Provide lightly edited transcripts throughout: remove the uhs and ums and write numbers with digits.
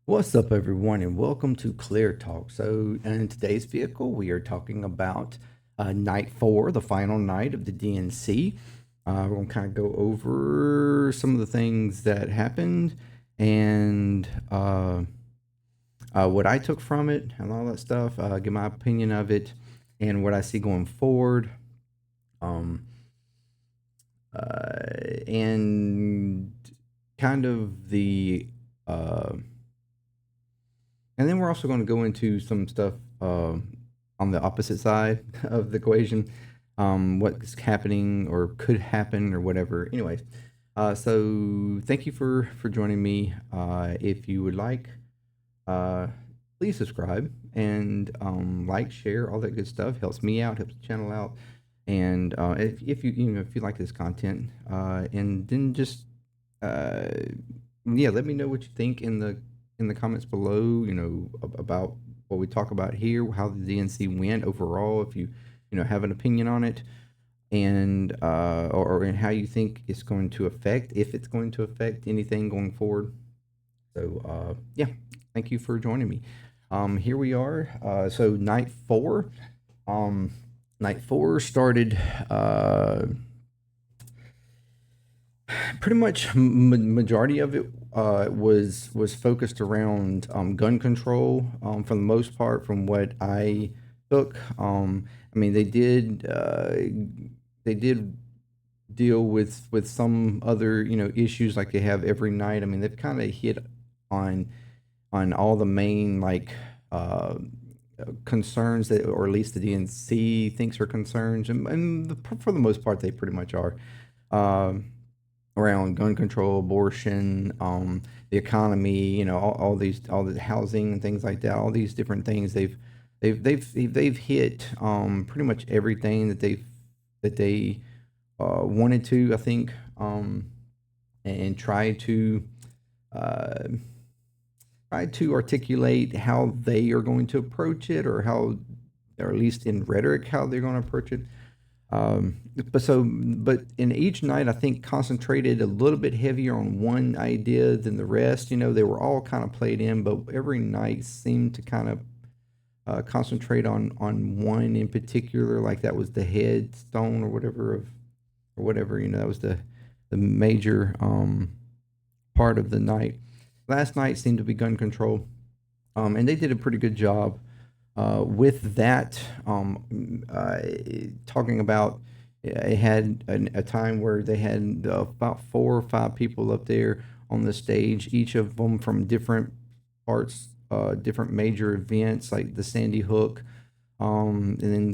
What's up, everyone, and welcome to ClearTalk. So, in today's vehicle, we are talking about night 4, the final night of the DNC. We're going to kind of go over some of the things that happened and what I took from it and all that stuff, give my opinion of it, and what I see going forward. Um, and kind of the and then we're also going to go into some stuff on the opposite side of the equation, what's happening or could happen or whatever. Anyways, so thank you for joining me. If you would like, uh, please subscribe and like, share, all that good stuff. Helps me out, helps the channel out. And if if you like this content, and then just uh, yeah, let me know what you think in the comments below. About what we talk about here, how the DNC went overall. If you have an opinion on it, and or in how you think it's going to affect, if it's going to affect anything going forward. So yeah, thank you for joining me. Here we are. So night 4. Um, Night 4 started. Pretty much majority of it was focused around gun control, for the most part, from what I took. I mean, they did deal with some other issues like they have every night. I mean, they've kind of hit on all the main, like, concerns that, or at least the DNC thinks are concerns, and for the most part, they pretty much are. Um, Around gun control, abortion, the economy, all the housing and things like that, all these different things. They've hit pretty much everything that they wanted to, I think, and uh, try to articulate how they are going to approach it, or how, or at least in rhetoric, how they're going to approach it. But in each night, I think concentrated a little bit heavier on one idea than the rest. They were all kind of played in, but every night seemed to kind of concentrate on one in particular. Like that was the headstone or whatever or whatever. That was the major part of the night. Last night seemed to be gun control, and they did a pretty good job with that. Talking about, it had a time where they had about 4 or 5 people up there on the stage, each of them from different parts, different major events like the Sandy Hook, and then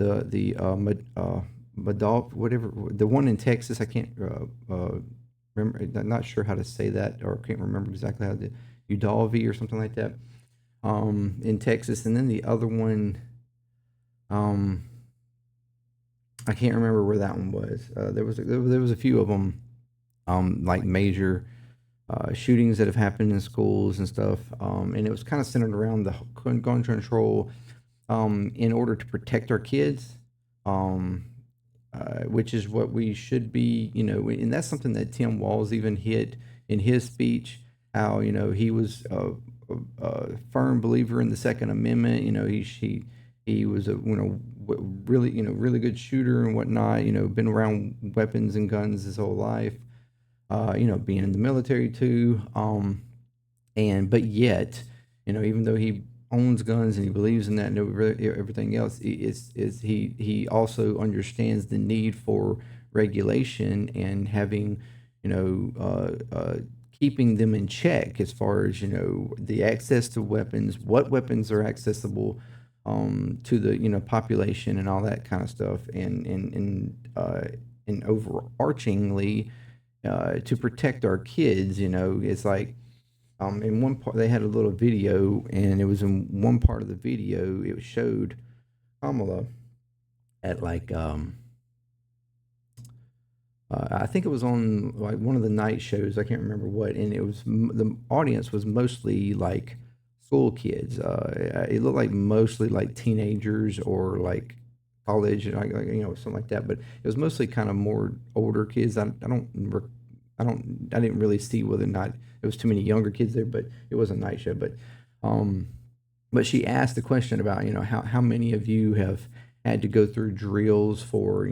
whatever, the one in Texas. I can't remember. I'm not sure how to say that, or can't remember exactly how to, Udalvi or something like that, in Texas. And then the other one, um, I can't remember where that one was. There was a few of them, like major shootings that have happened in schools and stuff, and it was kind of centered around the gun control, in order to protect our kids, um, which is what we should be, and that's something that Tim Walz even hit in his speech. How he was a firm believer in the Second Amendment. He was a really really good shooter and whatnot. Been around weapons and guns his whole life. Being in the military too. And but yet, even though he owns guns and he believes in that and everything else, is he also understands the need for regulation and having, keeping them in check, as far as the access to weapons, what weapons are accessible to the population and all that kind of stuff, and overarchingly, to protect our kids. It's like, in one part they had a little video, and it was in one part of the video it showed Kamala at, like, I think it was on like one of the night shows. I can't remember what, and it was the audience was mostly like school kids. It looked like mostly like teenagers or like college, and something like that. But it was mostly kind of more older kids. I don't. I didn't really see whether or not it was too many younger kids there, but it was a night show. Um, but she asked the question about, how many of you have had to go through drills for,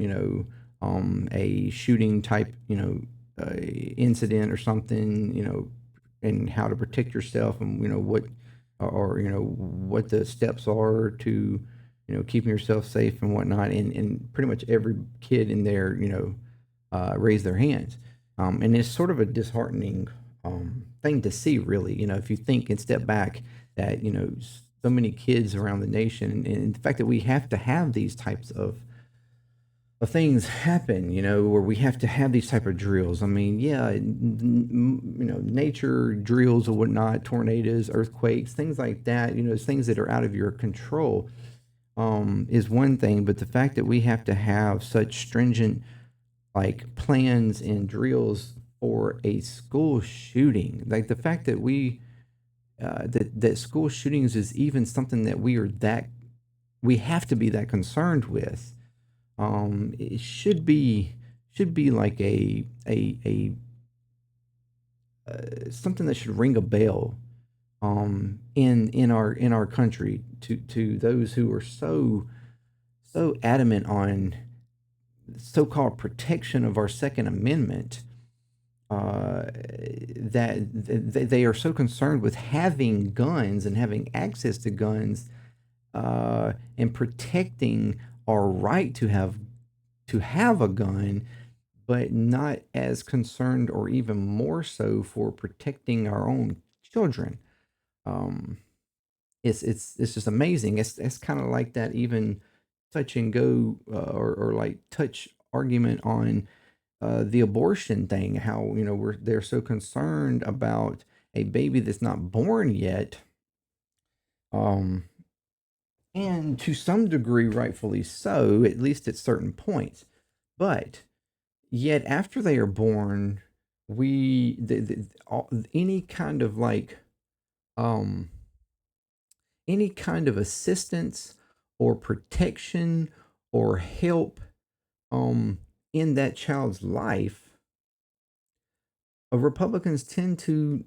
a shooting type, incident or something, and how to protect yourself, and what, or what the steps are to, keeping yourself safe and whatnot. And pretty much every kid in there, raised their hands. And it's sort of a disheartening thing to see, really. If you think and step back, that so many kids around the nation, and the fact that we have to have these types of things happen, where we have to have these type of drills. I mean, yeah, nature drills or whatnot, tornadoes, earthquakes, things like that. Things that are out of your control, is one thing, but the fact that we have to have such stringent, like, plans and drills for a school shooting, like the fact that that school shootings is even something that we have to be that concerned with. It should be like a something that should ring a bell, in our country, to those who are so adamant on so-called protection of our Second Amendment, that they are so concerned with having guns and having access to guns, and protecting our right to have a gun, but not as concerned, or even more so, for protecting our own children. Um, it's just amazing. It's kind of like that, even touch and go, or like touch argument on the abortion thing. How they're so concerned about a baby that's not born yet, um, and to some degree, rightfully so, at least at certain points. But yet, after they are born, any kind of, like, um any kind of assistance or protection or help, um in that child's life, Republicans tend to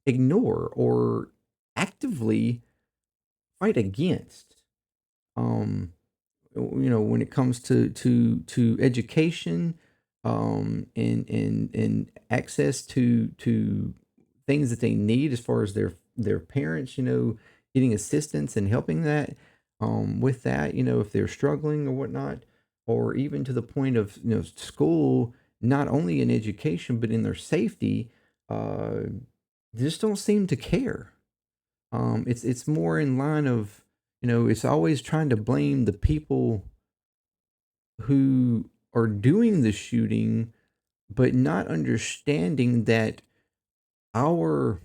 ignore, or actively fight against. Um, when it comes to education, and access to things that they need, as far as their parents, getting assistance and helping that, with that, if they're struggling or whatnot, or even to the point of, school, not only in education but in their safety, uh, just don't seem to care. It's more in line of, it's always trying to blame the people who are doing the shooting, but not understanding that our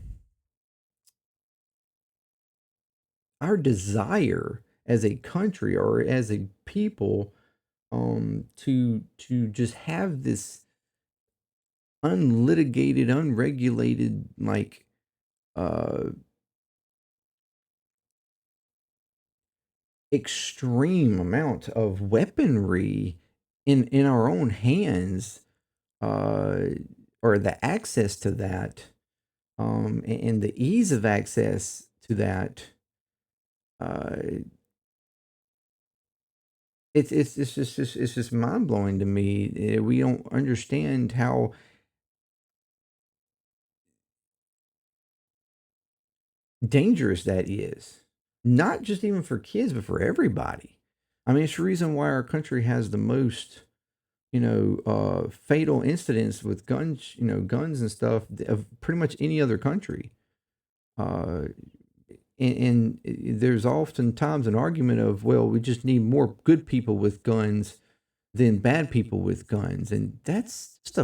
our desire as a country, or as a people, to just have this unlitigated, unregulated, like, uh extreme amount of weaponry in our own hands, uh or the access to that, and the ease of access to that, uh it's just mind blowing to me. We don't understand how dangerous that is. Not just even for kids, but for everybody. I mean, it's the reason why our country has the most, fatal incidents with guns, guns and stuff, of pretty much any other country. Uh, and there's oftentimes an argument of, well, we just need more good people with guns than bad people with guns, and that's just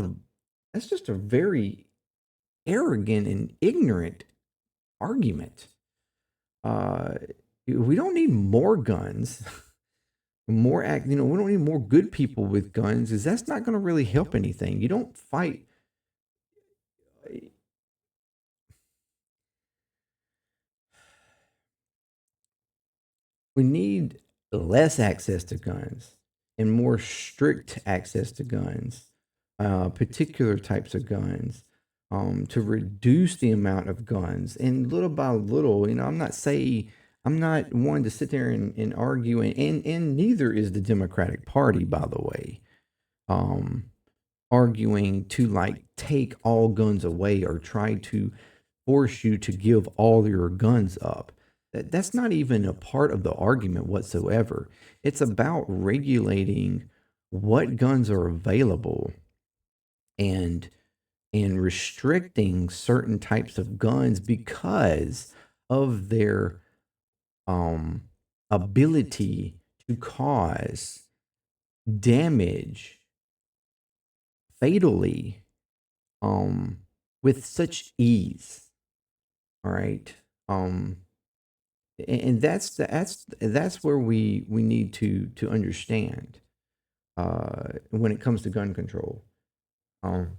a very arrogant and ignorant argument. Uh, we don't need more guns, we don't need more good people with guns, because that's not going to really help anything. You don't fight. We need less access to guns and more strict access to guns. particular types of guns, to reduce the amount of guns, and little by little, I'm not one to sit there and argue, and neither is the Democratic Party, by the way, um, arguing to like take all guns away or try to force you to give all your guns up. That's not even a part of the argument whatsoever. It's about regulating what guns are available, and restricting certain types of guns because of their um, ability to cause damage fatally, um, with such ease. All right. Um, and that's where we need to understand, when it comes to gun control. Um,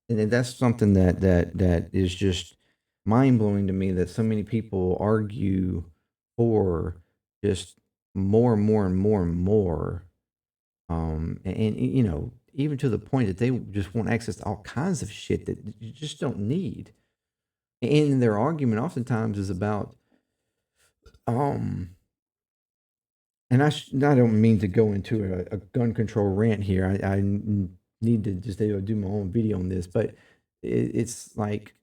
and then that's something that is just mind blowing to me, that so many people argue for just more and more and more and more, even to the point that they just want access to all kinds of shit that you just don't need. And their argument oftentimes is about, um and I don't mean to go into a gun control rant here. Need to just do my own video on this, but it's like,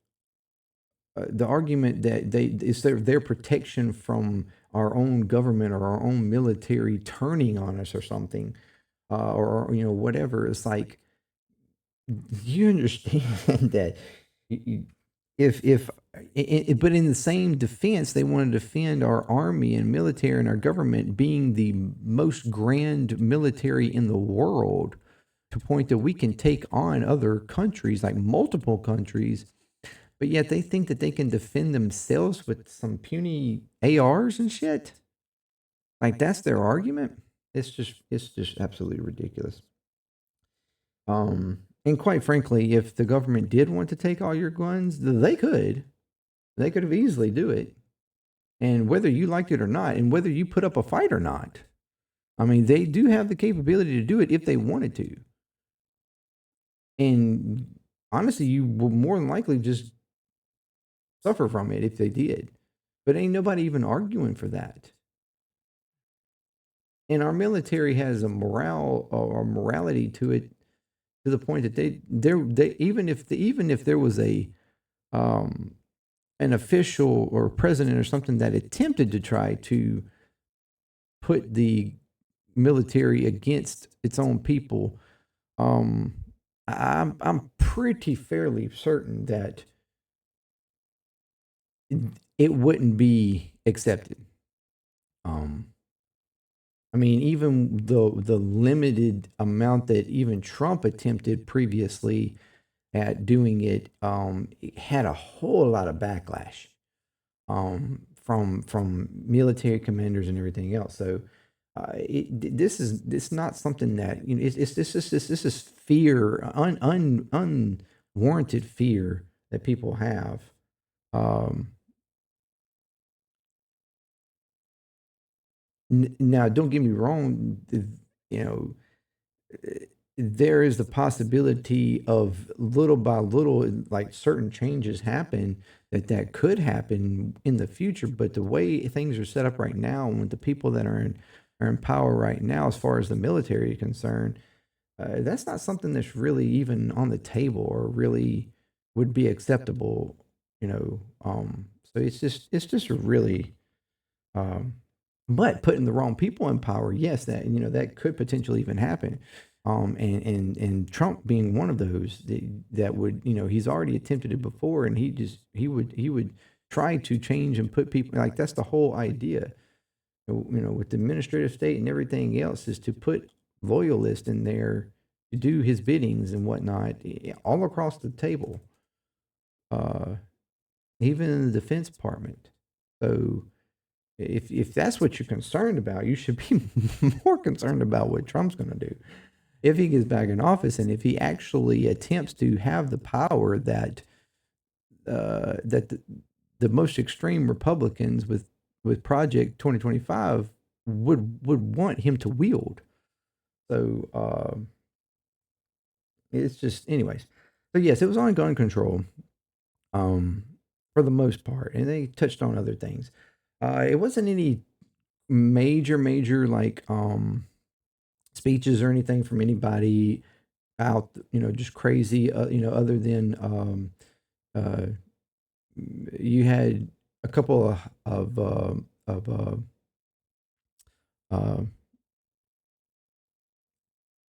the argument that it's their protection from our own government or our own military turning on us or something, or whatever. It's like, you understand that, if but in the same defense, they want to defend our army and military and our government being the most grand military in the world, to point that we can take on other countries, like multiple countries, but yet they think that they can defend themselves with some puny ARs and shit. Like, that's their argument. It's just absolutely ridiculous. And quite frankly, if the government did want to take all your guns, they could. They could have easily do it. And whether you liked it or not, and whether you put up a fight or not, I mean, they do have the capability to do it if they wanted to. And honestly, you will more than likely just suffer from it if they did. But ain't nobody even arguing for that. And our military has a morale or morality to it, to the point that they even if there was um an official or president or something that attempted to try to put the military against its own people, um I'm pretty fairly certain that it wouldn't be accepted. um I mean, even the limited amount that even Trump attempted previously at doing it, it had a whole lot of backlash, from military commanders and everything else. So, this is not something that, it's this is fear, unwarranted fear that people have. Um, Now, don't get me wrong. You know, there is the possibility of, little by little, like, certain changes happen, that could happen in the future. But the way things are set up right now, and with the people that are in power right now, as far as the military is concerned, that's not something that's really even on the table, or really would be acceptable. So it's just really, um, but putting the wrong people in power, yes, that could potentially even happen. And Trump being one of those, that would, he's already attempted it before, and he would try to change and put people, like, that's the whole idea. With the administrative state and everything else, is to put loyalists in there to do his biddings and whatnot, all across the table, uh, even in the Defense Department. So, if that's what you're concerned about, you should be more concerned about what Trump's going to do if he gets back in office, and if he actually attempts to have the power that, the most extreme Republicans with Project 2025 would want him to wield. So, it's just, anyways. So yes, it was on gun control, um, for the most part, and they touched on other things. It wasn't any major like speeches or anything from anybody out, just crazy, other than uh, you had a couple of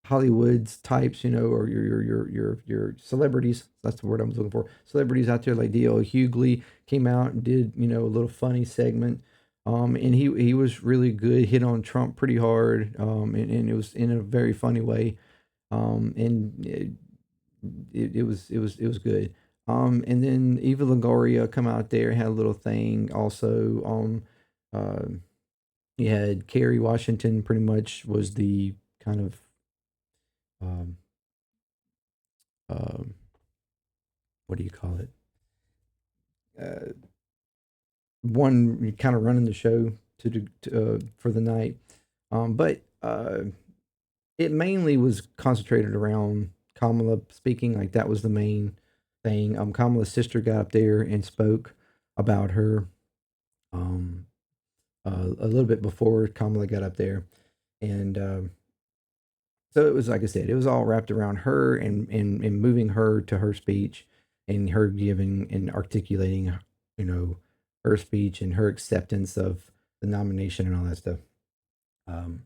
Hollywood's types, or your celebrities. That's the word I was looking for. Celebrities out there like D.L. Hughley came out and did, a little funny segment. And he was really good. Hit on Trump pretty hard. And it was in a very funny way. And it was good. And then Eva Longoria come out there, had a little thing also. Uh, you had Kerry Washington, pretty much was the kind of um, um, what do you call it? Uh, One kind of running the show for the night. But it mainly was concentrated around Kamala speaking. Like that was the main thing. Kamala's sister got up there and spoke about her um, a little bit before Kamala got up there, and so it was, like I said, it was all wrapped around her and moving her to her speech and her giving and articulating, you know, her speech and her acceptance of the nomination and all that stuff. Um,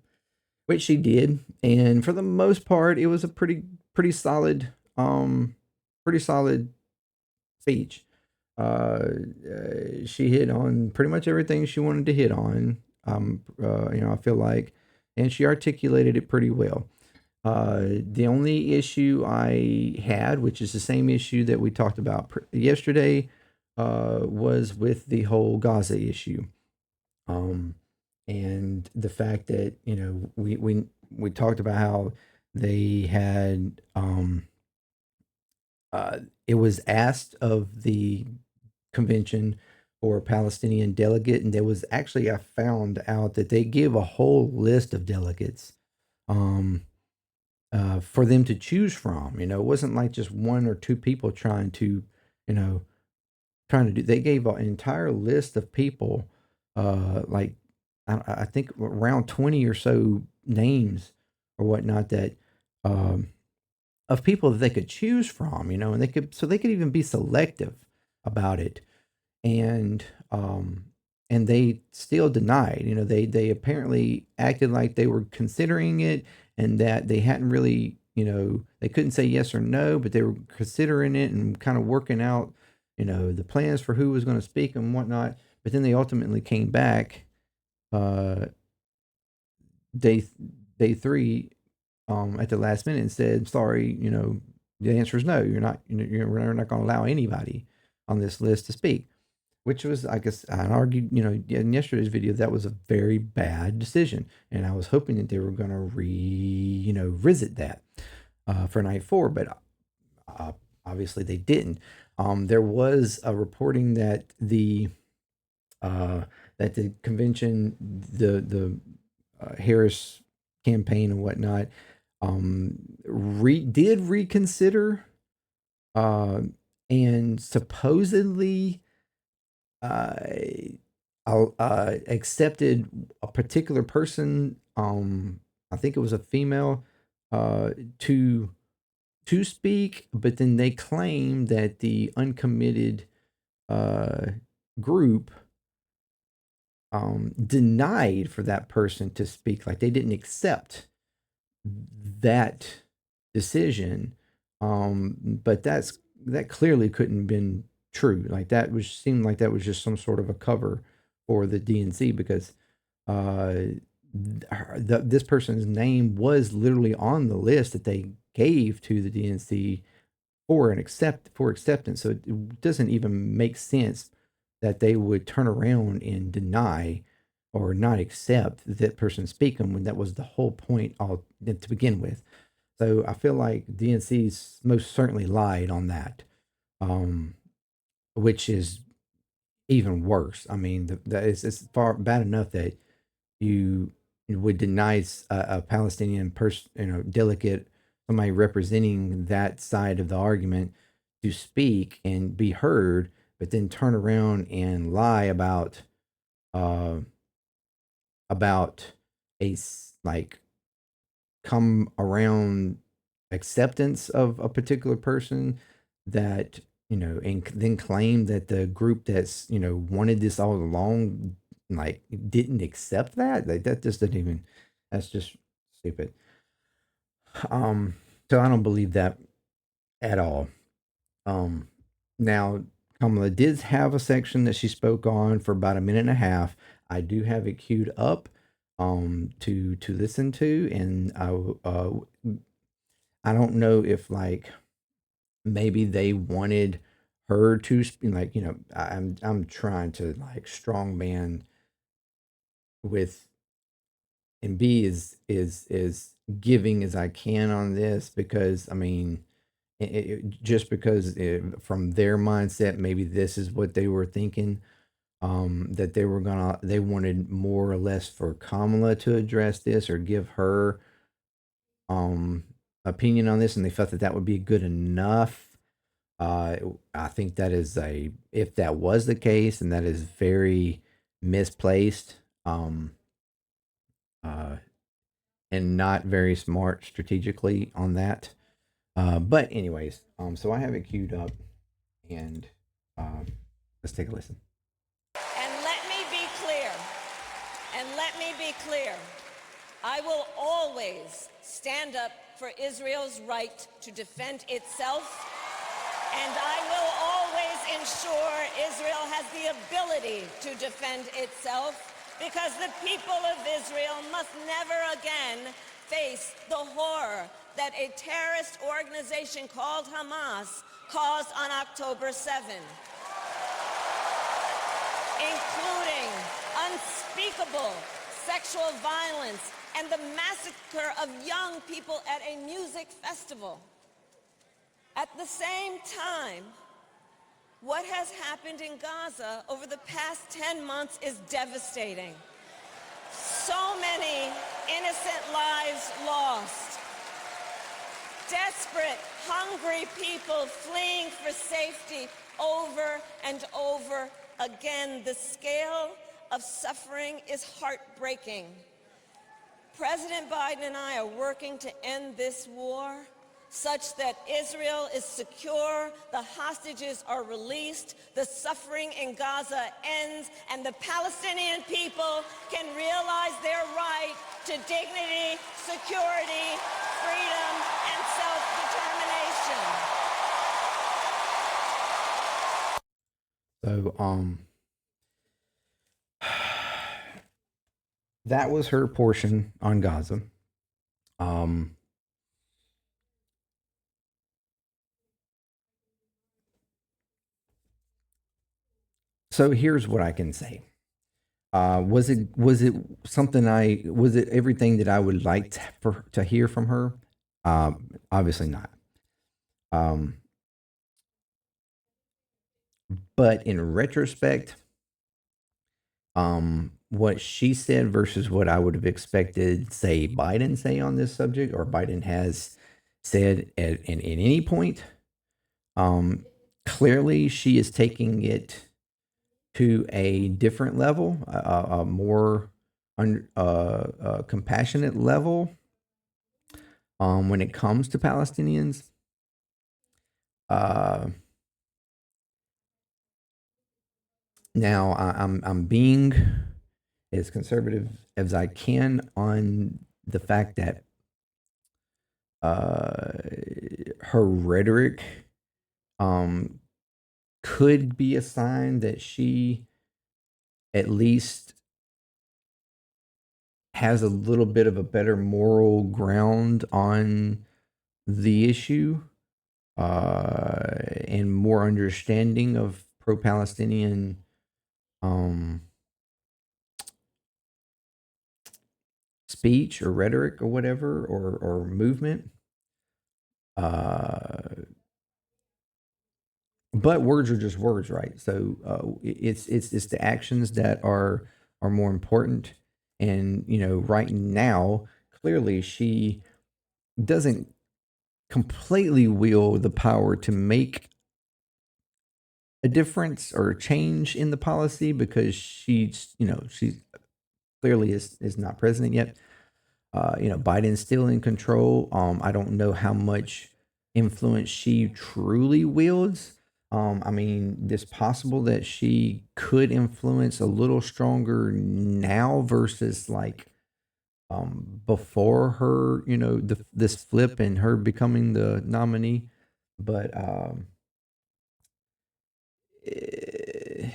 which she did, and for the most part, it was a pretty solid, pretty solid speech. She hit on pretty much everything she wanted to hit on. I feel like, and she articulated it pretty well. The only issue I had, which is the same issue that we talked about yesterday, was with the whole Gaza issue. Um, and the fact that, we talked about how they had, it was asked of the convention for a Palestinian delegate, and there was actually, I found out that they give a whole list of delegates. Um, for them to choose from. It wasn't like just one or two people you know, trying to do. They gave an entire list of people, like I think around 20 or so names or whatnot that um, of people that they could choose from. And they could even be selective about it, and and they still denied. They apparently acted like they were considering it, and that they hadn't really, they couldn't say yes or no, but they were considering it and kind of working out, the plans for who was going to speak and whatnot. But then they ultimately came back, uh day day three, at the last minute, and said, sorry, the answer is no. You're not, we're not going to allow anybody on this list to speak, which was, I guess, I argued, in yesterday's video, that was a very bad decision, and I was hoping that they were going to revisit that for night four, but uh, obviously they didn't. There was a reporting uh, that the convention, the Harris campaign and whatnot, did reconsider, uh, and supposedly uh, accepted a particular person. I think it was a female, to speak, but then they claim that the uncommitted uh, group denied for that person to speak. Like they didn't accept that decision. But that clearly couldn't have been true. Like that was seemed like that was just some sort of a cover for the DNC, because uh, this person's name was literally on the list that they gave to the DNC for acceptance. So it doesn't even make sense that they would turn around and deny or not accept that person speaking when that was the whole point all to begin with. So I feel like DNC's most certainly lied on that, um, which is even worse. I mean, it's far bad enough that you would deny a Palestinian person, delegate, somebody representing that side of the argument to speak and be heard, but then turn around and lie uh, about like come around acceptance of a particular person that and then claim that the group that's wanted this all along like didn't accept that. Like that just doesn't even. That's just stupid. Um, so I don't believe that at all. Um, Now Kamala did have a section that she spoke on for about a minute and a half. I do have it queued up to listen to, and I don't know if like maybe they wanted her to like I'm trying to like strongman with and be as giving as I can on this because I mean just because from their mindset maybe this is what they were thinking, that they wanted more or less for Kamala to address this or give her um opinion on this, and they felt that that would be good enough. uh I think that is a if that was the case, and that is very misplaced, uh and not very smart strategically on that. But anyways, so I have it queued up, and um let's take a listen. And let me be clear, and let me be clear, I will always stand up for Israel's right to defend itself, and I will always ensure Israel has the ability to defend itself, because the people of Israel must never again face the horror that a terrorist organization called Hamas caused on October 7th. Including unspeakable sexual violence and the massacre of young people at a music festival. At the same time, what has happened in Gaza over the past 10 months is devastating. So many innocent lives lost. Desperate, hungry people fleeing for safety over and over again. The scale of suffering is heartbreaking. President Biden and I are working to end this war such that Israel is secure, the hostages are released, the suffering in Gaza ends, and the Palestinian people can realize their right to dignity, security, freedom, and self-determination. So that was her portion on Gaza. Um so here's what I can say. Was it something I was it everything that I would like to hear from her? Obviously not. Um, but in retrospect, what she said versus what I would have expected, say Biden say on this subject, or Biden has said at any point, clearly she is taking it to a different level, a more compassionate level when it comes to Palestinians. Uh, Now I'm being as conservative as I can on the fact that uh, her rhetoric um, could be a sign that she at least has a little bit of a better moral ground on the issue, and more understanding of pro-Palestinian um, speech or rhetoric or whatever, or movement. Uh, but words are just words, right? So it's the actions that are more important. And right now, clearly she doesn't completely wield the power to make a difference or a change in the policy, because she's, she clearly is not president yet. Biden's still in control. I don't know how much influence she truly wields. I mean, it's possible that she could influence a little stronger now versus like before her, this flip and her becoming the nominee. But eh,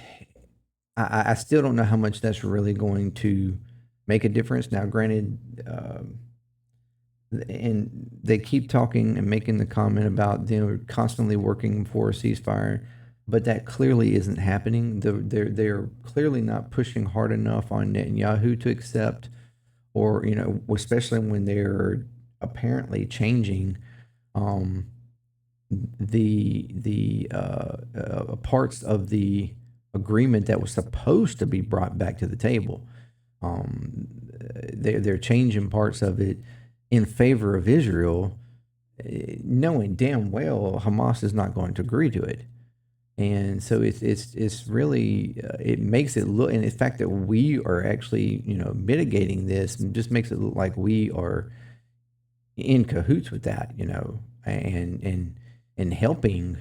I still don't know how much that's really going to make a difference. Now, granted, and they keep talking and making the comment about constantly working for a ceasefire, but that clearly isn't happening. They're clearly not pushing hard enough on Netanyahu to accept, or especially when they're apparently changing the parts of the agreement that was supposed to be brought back to the table. They're changing parts of it in favor of Israel, knowing damn well Hamas is not going to agree to it. And so it's really it makes it look, and the fact that we are actually mitigating this just makes it look like we are in cahoots with that, and helping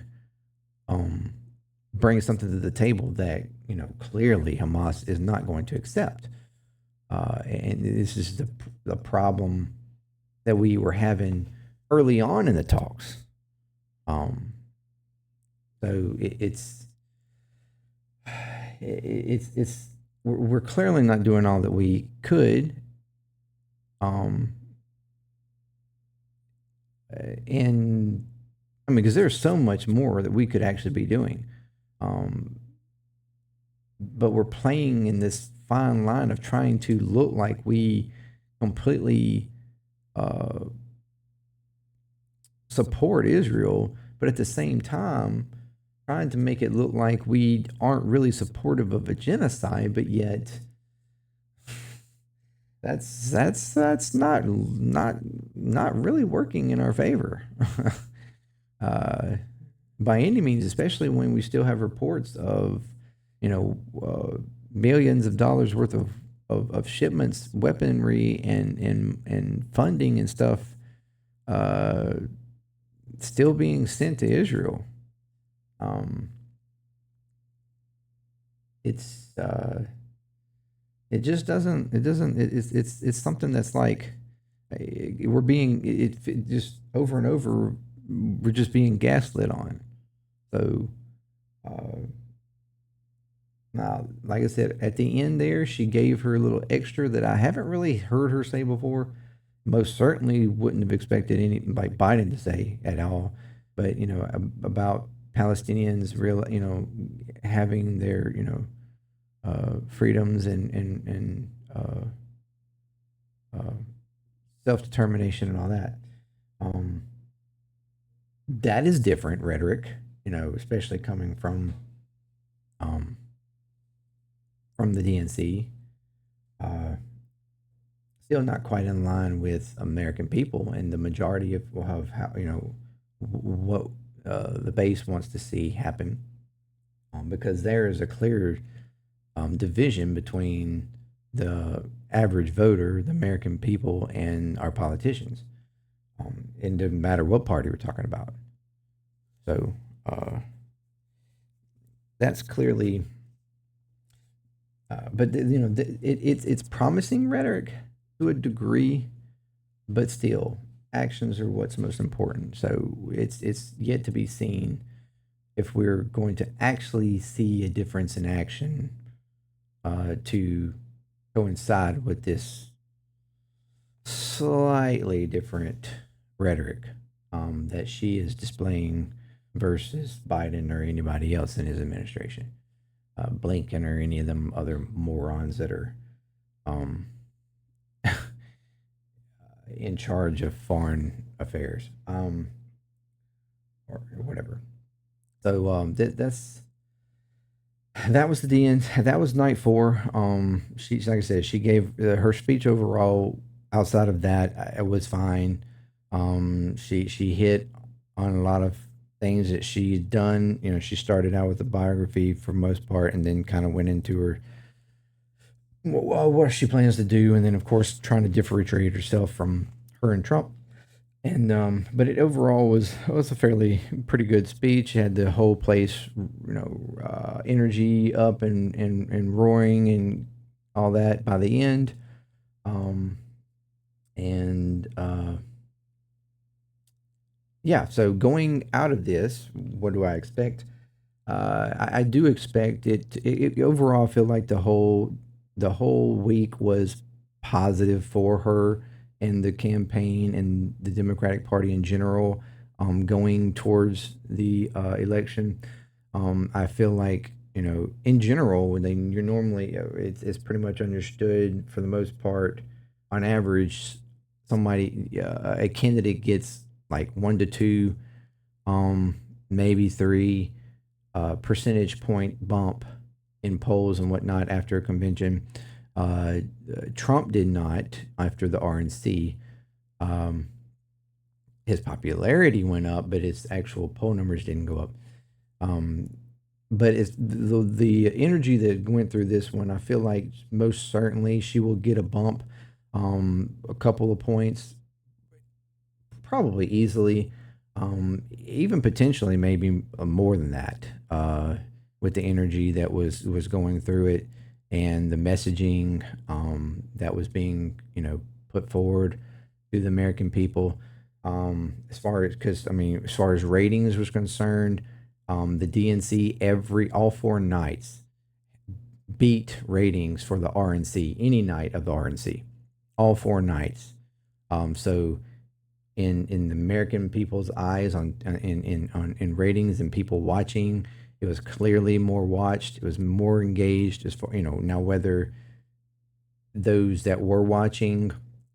bring something to the table that clearly Hamas is not going to accept. And this is the problem that we were having early on in the talks. So we're clearly not doing all that we could. And I mean, because there's so much more that we could actually be doing. But we're playing in this fine line of trying to look like we completely support Israel, but at the same time trying to make it look like we aren't really supportive of a genocide, but yet that's not really working in our favor by any means, especially when we still have reports of millions of dollars worth of shipments, weaponry, and funding and stuff still being sent to Israel. It's something that's like we're being it just over and over, we're just being gaslit on. So now, like I said, at the end there, she gave her a little extra that I haven't really heard her say before. Most certainly wouldn't have expected any like Biden to say at all. But about Palestinians real having their freedoms and self-determination and all that. That is different rhetoric, especially coming from the DNC. Still not quite in line with American people and the majority of how what the base wants to see happen, because there is a clear division between the average voter, the American people, and our politicians. It doesn't matter what party we're talking about. So that's clearly, but it's promising rhetoric to a degree, but still, actions are what's most important. So it's yet to be seen if we're going to actually see a difference in action to coincide with this slightly different rhetoric that she is displaying versus Biden or anybody else in his administration, Blinken or any of them other morons that are in charge of foreign affairs, or whatever. So that was the DN. That was night 4. She, like I said, she gave her speech overall. Outside of that, it was fine. She hit on a lot of things that she'd done. You know, she started out with a biography for most part, and then kind of went into her what she plans to do, and then of course trying to differentiate herself from her and Trump. And but it overall was a fairly pretty good speech. It had the whole place, energy up and roaring and all that by the end. Um, and Yeah, so going out of this, what do I expect? I do expect overall. I feel like the whole week was positive for her and the campaign and the Democratic Party in general. Going towards the election, I feel like in general when you're normally it's pretty much understood for the most part. On average, a candidate gets like 1 to 2, maybe 3 percentage point bump in polls and whatnot after a convention. Trump did not after the RNC. Um, his popularity went up, but his actual poll numbers didn't go up. Um, but it's the energy that went through this one. I feel like most certainly she will get a bump, a couple of points, probably easily, even potentially maybe more than that, with the energy that was going through it and the messaging that was being put forward to the American people. As far as because I mean, as far as ratings was concerned, the DNC all 4 nights beat ratings for the RNC any night of the RNC, all 4 nights. So in the American people's eyes in ratings and people watching. It was clearly more watched. It was more engaged as far now whether those that were watching,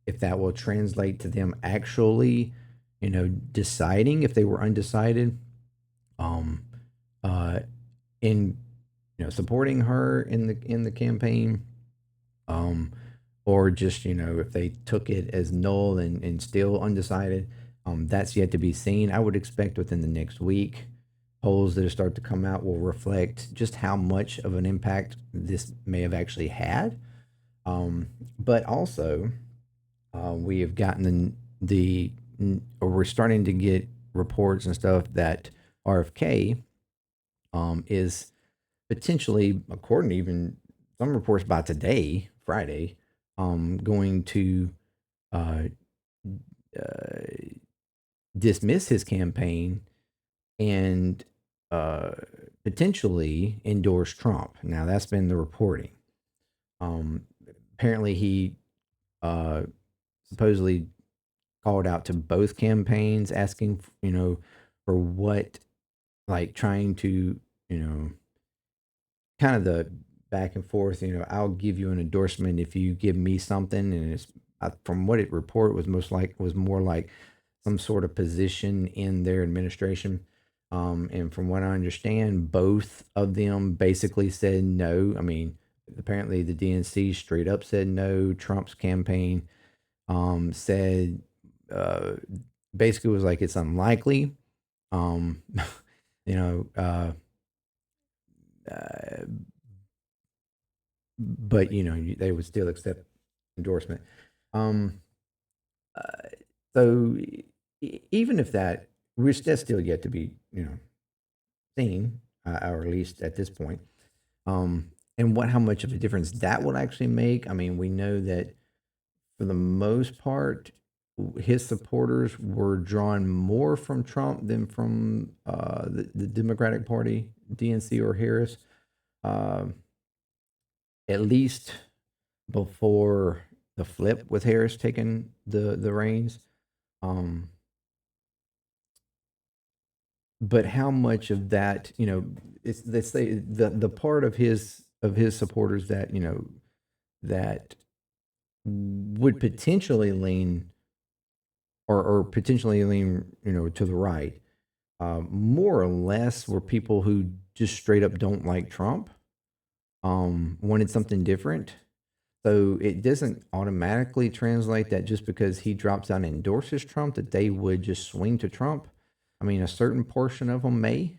if that will translate to them actually, deciding if they were undecided, um, uh, in supporting her in the campaign, um, or just if they took it as null and still undecided. That's yet to be seen. I would expect within the next week, polls that start to come out will reflect just how much of an impact this may have actually had. But also, we have gotten or we're starting to get reports and stuff that RFK is potentially, according to even some reports by today, Friday, going to uh, uh, dismiss his campaign and uh, potentially endorse Trump. Now, that's been the reporting. Um, Apparently, he uh, supposedly called out to both campaigns, asking, for what, like trying to, you know, kind of the back and forth. I'll give you an endorsement if you give me something, and from what it reported was more like some sort of position in their administration. And from what I understand, both of them basically said no. I mean, apparently the DNC straight up said no. Trump's campaign said basically was like it's unlikely. Um, you know, uh, uh, but they would still accept endorsement. Um, uh, so even if that's still yet to be seen, or at least at this point. And how much of a difference that will actually make. I mean, we know that for the most part, his supporters were drawn more from Trump than from the Democratic Party, DNC or Harris, uh, at least before the flip with Harris taking the reins. Um, but how much of that, it's let's say the part of his supporters that that would potentially lean or potentially lean to the right, more or less were people who just straight up don't like Trump, wanted something different. So it doesn't automatically translate that just because he drops out and endorses Trump, that they would just swing to Trump. I mean, a certain portion of them may,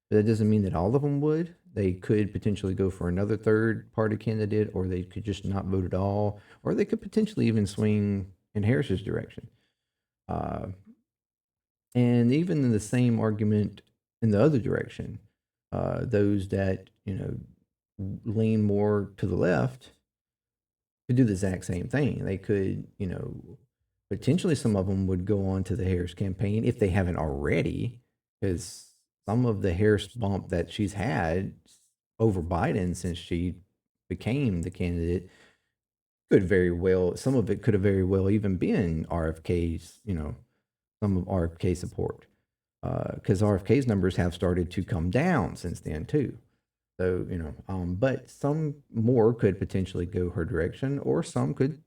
but that doesn't mean that all of them would. They could potentially go for another third party candidate, or they could just not vote at all, or they could potentially even swing in Harris's direction. Uh, and even in the same argument in the other direction, those that, lean more to the left could do the exact same thing. They could, potentially some of them would go on to the Harris campaign if they haven't already, because some of the Harris bump that she's had over Biden since she became the candidate could very well, some of it could have very well even been RFK's, some of RFK support, because RFK's numbers have started to come down since then too. So, but some more could potentially go her direction, or some could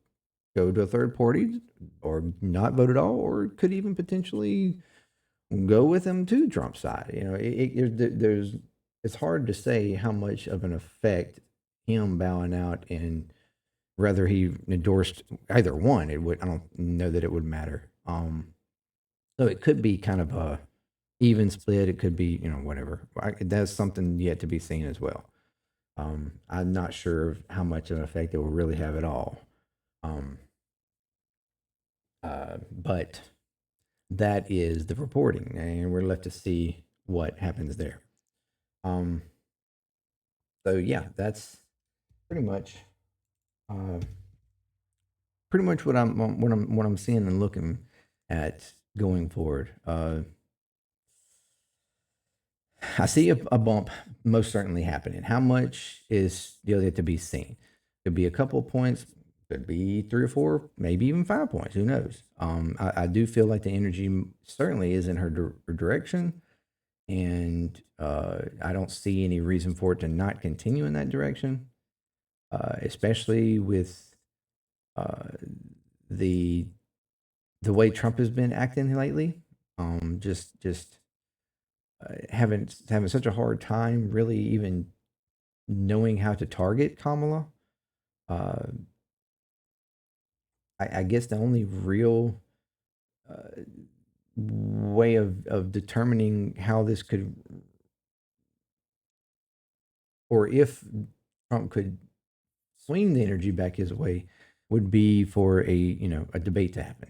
go to a third party or not vote at all, or could even potentially go with him to Trump's side. There's it's hard to say how much of an effect him bowing out and whether he endorsed either one, it would, I don't know that it would matter. So it could be kind of a even split. It could be, whatever. That's something yet to be seen as well. I'm not sure of how much of an effect it will really have at all. Um, but that is the reporting, and we're left to see what happens there. Um, so yeah, that's pretty much uh, what I'm seeing and looking at going forward. I see a bump most certainly happening. How much is still yet to be seen? Could be a couple of points, could be 3 or 4, maybe even 5 points. Who knows? I do feel like the energy certainly is in her direction, and I don't see any reason for it to not continue in that direction, especially with uh, the the way Trump has been acting lately. Just having such a hard time really even knowing how to target Kamala. Uh, I guess the only real uh, way of determining how this could, or if Trump could swing the energy back his way, would be for a debate to happen,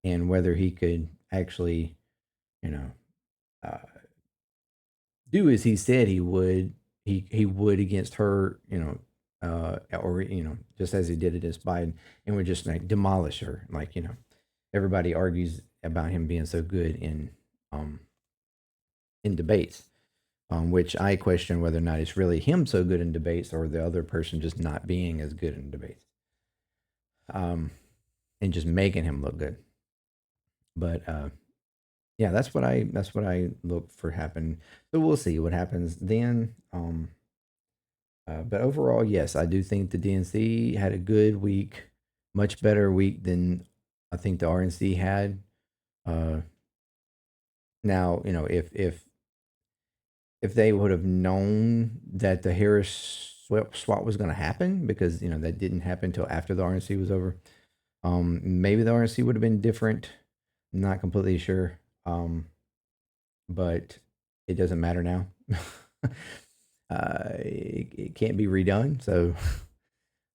and whether he could actually, you know uh, do as he said he would. He would against her, or just as he did against Biden, and would just like demolish her. Like, everybody argues about him being so good um in debates, which I question whether or not it's really him so good in debates or the other person just not being as good in debates, um, and just making him look good. But yeah, that's what I look for happen. So we'll see what happens then. But overall, yes, I do think the DNC had a good week, much better week than I think the RNC had. Uh, Now, if they would have known that the Harris swap was going to happen, because that didn't happen until after the RNC was over, maybe the RNC would have been different. Not completely sure, but it doesn't matter now. It can't be redone, so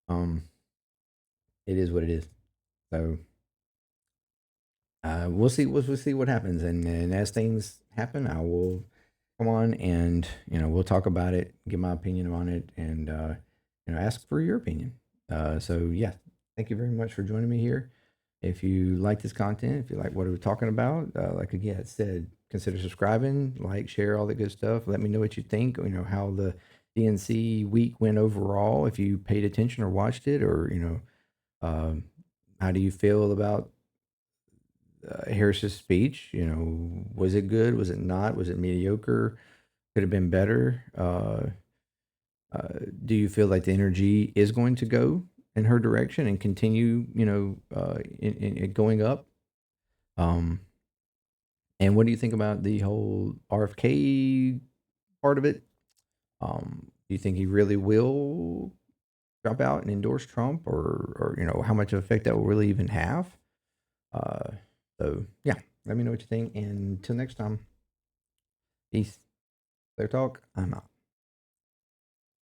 um, it is what it is. So we'll see what happens, and as things happen, I will come on and we'll talk about it, give my opinion on it, and ask for your opinion. So yeah, thank you very much for joining me here. If you like this content, if you like what we're talking about, like again I said, consider subscribing, like, share, all that good stuff. Let me know what you think. How the DNC week went overall. If you paid attention or watched it, or how do you feel about Harris's speech? Was it good? Was it not? Was it mediocre? Could have been better. Do you feel like the energy is going to go in her direction and continue, in going up? Um, and what do you think about the whole RFK part of it? Do you think he really will drop out and endorse Trump, or you know, how much of effect that will really even have. Uh, so yeah, let me know what you think. And until next time, peace. Clear Talk. I'm out.